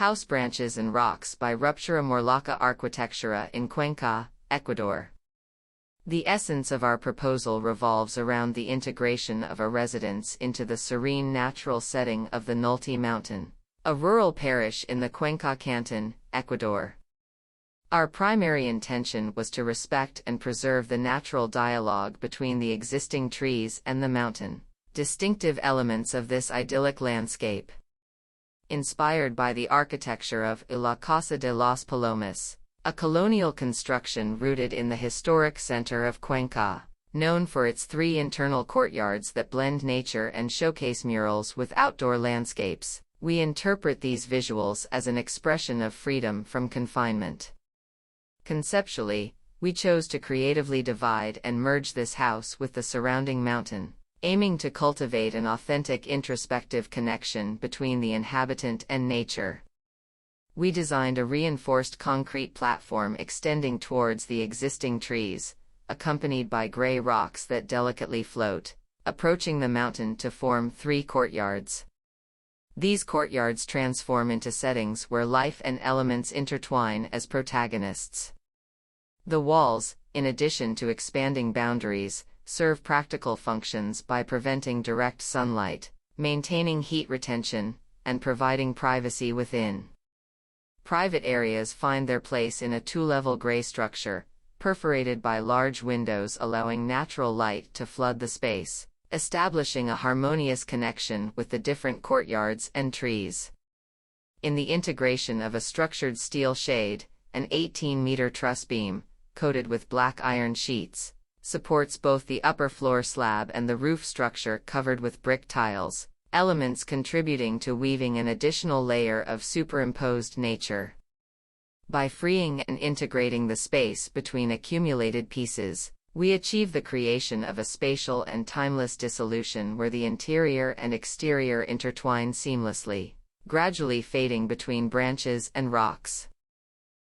House Branches and Rocks by Ruptura Morlaca Arquitectura in Cuenca, Ecuador. The essence of our proposal revolves around the integration of a residence into the serene natural setting of the Nulti mountain, a rural parish in the Cuenca canton, Ecuador. Our primary intention was to respect and preserve the natural dialogue between the existing trees and the mountain, distinctive elements of this idyllic landscape. Inspired by the architecture of La Casa de las Palomas, a colonial construction rooted in the historic center of Cuenca, known for its 3 internal courtyards that blend nature and showcase murals with outdoor landscapes, we interpret these visuals as an expression of freedom from confinement. Conceptually, we chose to creatively divide and merge this house with the surrounding mountain, aiming to cultivate an authentic introspective connection between the inhabitant and nature. We designed a reinforced concrete platform extending towards the existing trees, accompanied by gray rocks that delicately float, approaching the mountain to form 3 courtyards. These courtyards transform into settings where life and elements intertwine as protagonists. The walls, in addition to expanding boundaries, serve practical functions by preventing direct sunlight, maintaining heat retention, and providing privacy within. Private areas find their place in a 2-level gray structure, perforated by large windows allowing natural light to flood the space, establishing a harmonious connection with the different courtyards and trees. In the integration of a structured steel shade, an 18-meter truss beam, coated with black iron sheets, supports both the upper floor slab and the roof structure covered with brick tiles, elements contributing to weaving an additional layer of superimposed nature. By freeing and integrating the space between accumulated pieces, we achieve the creation of a spatial and timeless dissolution where the interior and exterior intertwine seamlessly, gradually fading between branches and rocks.